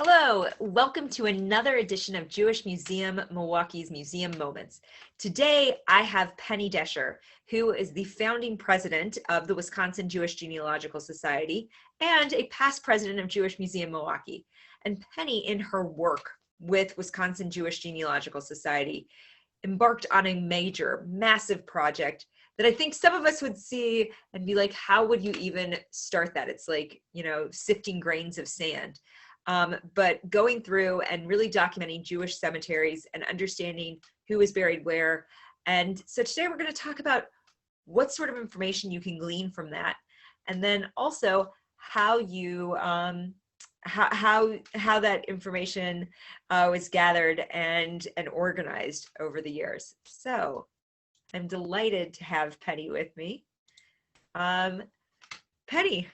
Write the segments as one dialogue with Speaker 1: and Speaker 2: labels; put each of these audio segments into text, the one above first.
Speaker 1: Hello, welcome to another edition of Jewish Museum Milwaukee's Museum Moments. Today, I have Penny Deshur, who is the founding president of the Wisconsin Jewish Genealogical Society and a past president of Jewish Museum Milwaukee. And Penny, in her work with Wisconsin Jewish Genealogical Society, embarked on a major, massive project that I think some of us would see and be like, how would you even start that? It's like, sifting grains of sand. But going through and really documenting Jewish cemeteries and understanding who is buried where. And so today we're going to talk about what sort of information you can glean from that, and then also how you how that information was gathered and organized over the years. So I'm delighted to have Penny with me. Penny,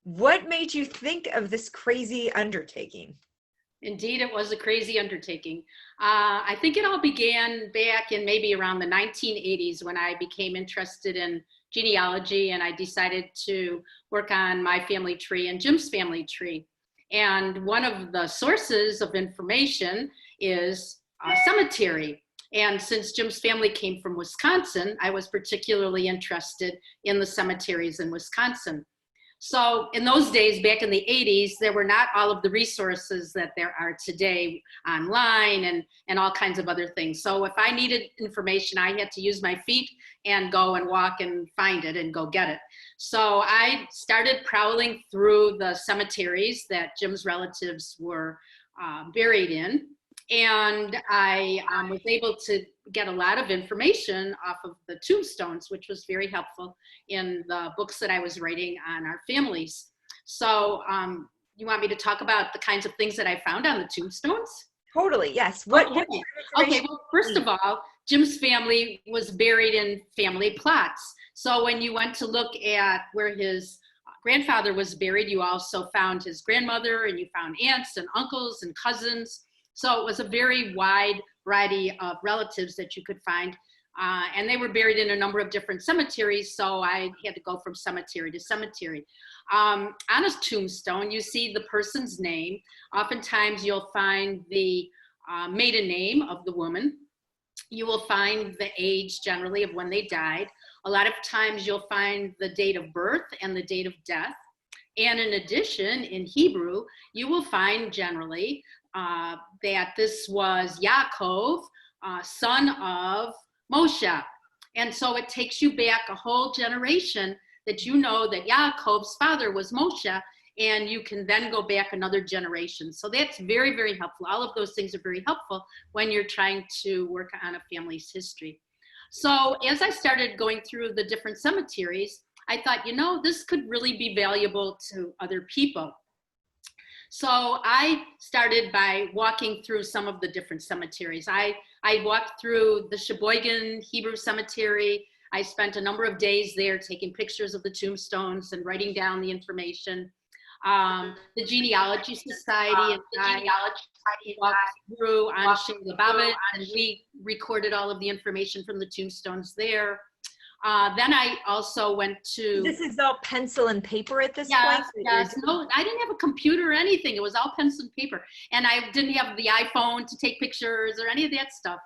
Speaker 1: what made you think of this crazy undertaking?
Speaker 2: Indeed, it was a crazy undertaking. I think it all began back in maybe around the 1980s when I became interested in genealogy, and I decided to work on my family tree and Jim's family tree. And one of the sources of information is a cemetery. And since Jim's family came from Wisconsin, I was particularly interested in the cemeteries in Wisconsin. So in those days, back in the 80s, there were not all of the resources that there are today online and all kinds of other things. So if I needed information, I had to use my feet and go and walk and find it and go get it. So I started prowling through the cemeteries that Jim's relatives were buried in. And I was able to get a lot of information off of the tombstones, which was very helpful in the books that I was writing on our families. So you want me to talk about the kinds of things that I found on the tombstones?
Speaker 1: Totally, yes.
Speaker 2: Okay, well, first of all, Jim's family was buried in family plots. So when you went to look at where his grandfather was buried, you also found his grandmother, and you found aunts and uncles and cousins. So it was a very wide variety of relatives that you could find. And they were buried in a number of different cemeteries, so I had to go from cemetery to cemetery. On a tombstone, you see the person's name. Oftentimes you'll find the maiden name of the woman. You will find the age generally of when they died. A lot of times you'll find the date of birth and the date of death. And in addition, in Hebrew, you will find generally that this was Yaakov, son of Moshe. And so it takes you back a whole generation that you know that Yaakov's father was Moshe, and you can then go back another generation. So that's very, very helpful. All of those things are very helpful when you're trying to work on a family's history. So as I started going through the different cemeteries, I thought, this could really be valuable to other people. So I started by walking through some of the different cemeteries. I walked through the Sheboygan Hebrew Cemetery. I spent a number of days there taking pictures of the tombstones and writing down the information. The Genealogy Society and I walked through on Shinglababbit, and we recorded all of the information from the tombstones there. Then I also went to...
Speaker 1: This is all pencil and paper at this point?
Speaker 2: Yes. No, I didn't have a computer or anything. It was all pencil and paper. And I didn't have the iPhone to take pictures or any of that stuff.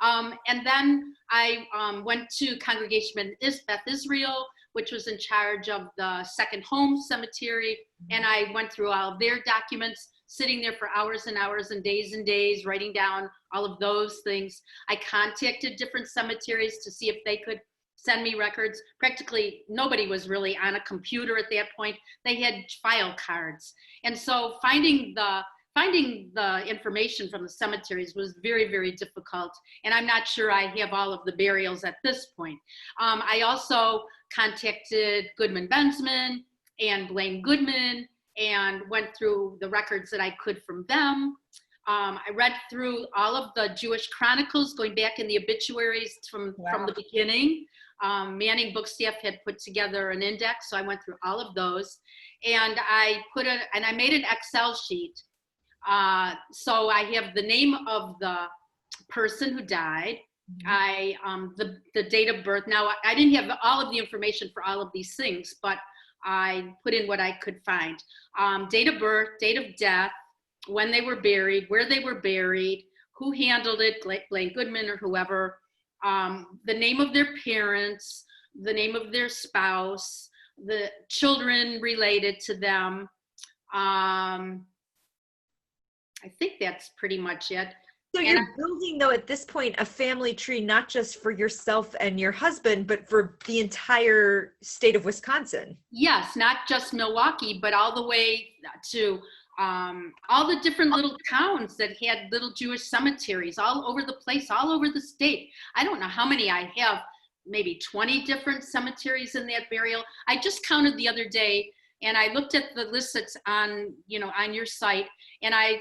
Speaker 2: And then I went to Congregation Beth Israel, which was in charge of the Second Home Cemetery. And I went through all of their documents, sitting there for hours and hours and days, writing down all of those things. I contacted different cemeteries to see if they could send me records. Practically nobody was really on a computer at that point. They had file cards. And so finding the information from the cemeteries was very, very difficult. And I'm not sure I have all of the burials at this point. I also contacted Goodman Bensman and Blaine Goodman and went through the records that I could from them. I read through all of the Jewish chronicles going back in the obituaries from the beginning. Manning Book Staff had put together an index, so I went through all of those, and I made an Excel sheet. So I have the name of the person who died, the date of birth. Now I didn't have all of the information for all of these things, but I put in what I could find. Date of birth, date of death, when they were buried, where they were buried, who handled it, Blaine Goodman or whoever, the name of their parents, the name of their spouse, the children related to them. I think that's pretty much it.
Speaker 1: So you're building, though, at this point, a family tree, not just for yourself and your husband, but for the entire state of Wisconsin.
Speaker 2: Yes, not just Milwaukee, but all the way to all the different little towns that had little Jewish cemeteries all over the place, all over the state. I don't know how many I have, maybe 20 different cemeteries in that burial. I just counted the other day, and I looked at the list that's on, on your site, and I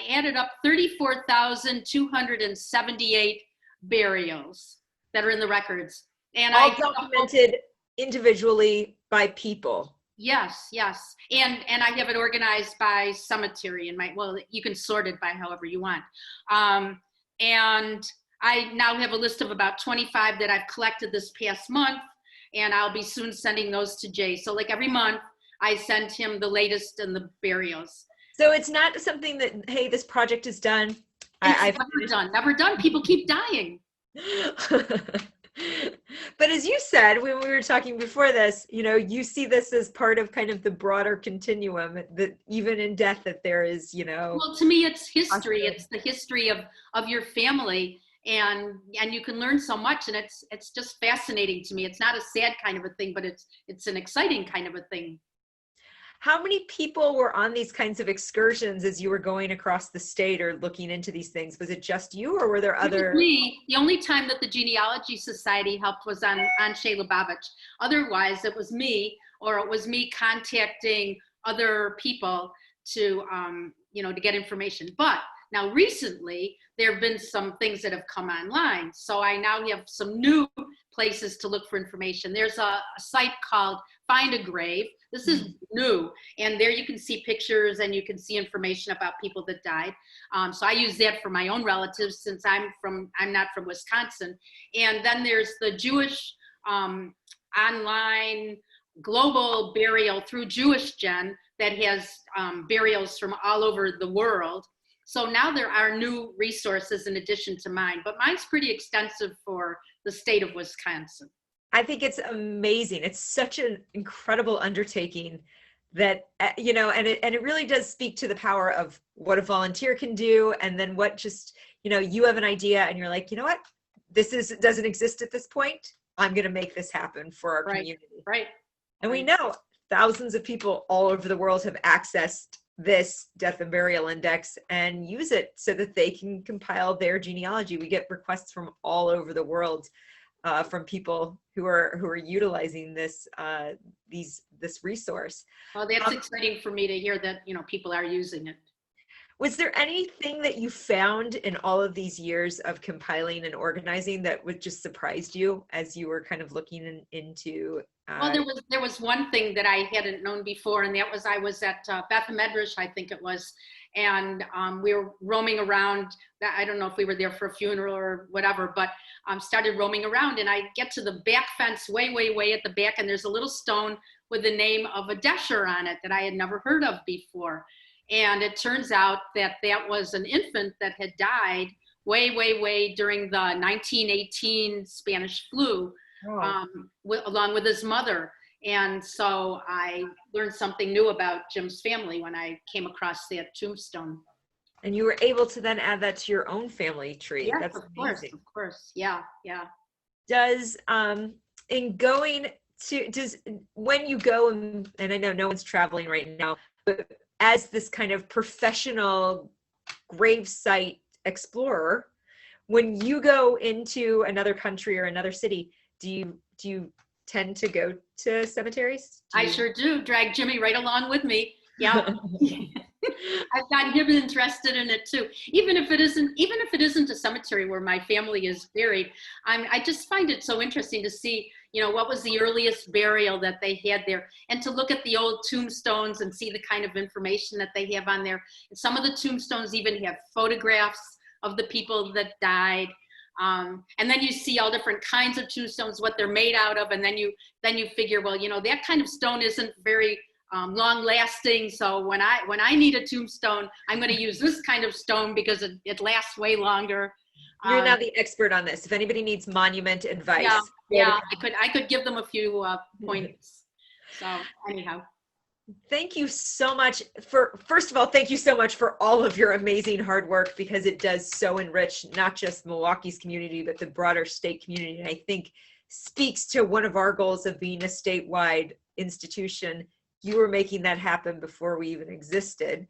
Speaker 2: added up 34,278 burials that are in the records. And
Speaker 1: all documented individually by people.
Speaker 2: Yes, yes. And I have it organized by cemetery and you can sort it by however you want. And I now have a list of about 25 that I've collected this past month, and I'll be soon sending those to Jay. So like every month I send him the latest in the burials.
Speaker 1: So it's not something that, hey, this project is done.
Speaker 2: It's never done. People keep dying.
Speaker 1: But as you said, when we were talking before this, you see this as part of kind of the broader continuum, that even in death that there is,
Speaker 2: Well, to me, it's history. It's the history of your family, and you can learn so much, and it's just fascinating to me. It's not a sad kind of a thing, but it's an exciting kind of a thing.
Speaker 1: How many people were on these kinds of excursions as you were going across the state or looking into these things? Was it just you, or were there other?
Speaker 2: It was me. The only time that the Genealogy Society helped was on Shea Lubavitch. Otherwise, it was me, or it was me contacting other people to, to get information. But now recently, there have been some things that have come online. So I now have some new places to look for information. There's a site called Find a Grave. This is new, and there you can see pictures and you can see information about people that died. So I use that for my own relatives, since I'm not from Wisconsin. And then there's the Jewish online global burial through JewishGen that has burials from all over the world. So now there are new resources in addition to mine, but mine's pretty extensive for the state of Wisconsin.
Speaker 1: I think it's amazing. It's such an incredible undertaking that, and it really does speak to the power of what a volunteer can do. And then what just, you have an idea and you're like, you know what, doesn't exist at this point. I'm going to make this happen for our community.
Speaker 2: Right.
Speaker 1: And we know thousands of people all over the world have accessed this death and burial index and use it so that they can compile their genealogy. We get requests from all over the world from people who are utilizing this this resource.
Speaker 2: Well, that's exciting for me to hear that people are using it.
Speaker 1: Was there anything that you found in all of these years of compiling and organizing that would just surprised you as you were kind of looking into?
Speaker 2: Well, there was one thing that I hadn't known before, and that was I was at Beth Medrash, I think it was, and we were roaming around. I don't know if we were there for a funeral or whatever, but started roaming around, and I get to the back fence way, way, way at the back, and there's a little stone with the name of a Deshur on it that I had never heard of before. And it turns out that was an infant that had died way, way, way during the 1918 Spanish flu, along with his mother. And so I learned something new about Jim's family when I came across that tombstone.
Speaker 1: And you were able to then add that to your own family tree.
Speaker 2: Yes,
Speaker 1: that's amazing.
Speaker 2: Of course. Yeah.
Speaker 1: Does when you go, and I know no one's traveling right now, but as this kind of professional gravesite explorer, when you go into another country or another city, do you tend to go to cemeteries?
Speaker 2: I sure do. Drag Jimmy right along with me. Yeah. I've got him interested in it too. Even if it isn't a cemetery where my family is buried, I just find it so interesting to see, what was the earliest burial that they had there, and to look at the old tombstones and see the kind of information that they have on there. And some of the tombstones even have photographs of the people that died. And then you see all different kinds of tombstones, what they're made out of, and then you figure, well, that kind of stone isn't very long lasting. So when I need a tombstone, I'm going to use this kind of stone because it lasts way longer.
Speaker 1: You're now the expert on this. If anybody needs monument advice.
Speaker 2: Yeah, I could give them a few points. So anyhow.
Speaker 1: Thank you so much first of all, thank you so much for all of your amazing hard work, because it does so enrich not just Milwaukee's community, but the broader state community. And I think speaks to one of our goals of being a statewide institution. You were making that happen before we even existed.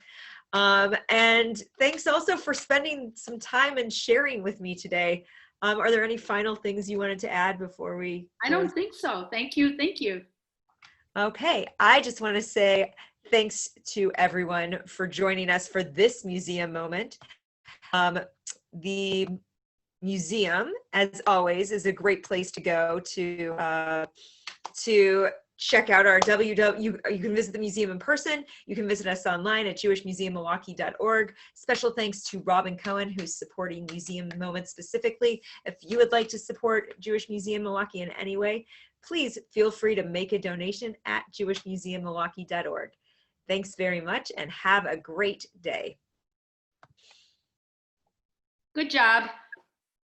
Speaker 1: And thanks also for spending some time and sharing with me today. Are there any final things you wanted to add before we?
Speaker 2: I don't think so. Thank you. Thank you.
Speaker 1: Okay, I just want to say thanks to everyone for joining us for this museum moment. The museum, as always, is a great place to go to check out our you can visit the museum in person. You can visit us online at jewishmuseummilwaukee.org. Special thanks to Robin Cohen, who's supporting Museum Moments specifically. If you would like to support Jewish Museum Milwaukee in any way, please feel free to make a donation at jewishmuseummilwaukee.org. Thanks very much and have a great day.
Speaker 2: Good job.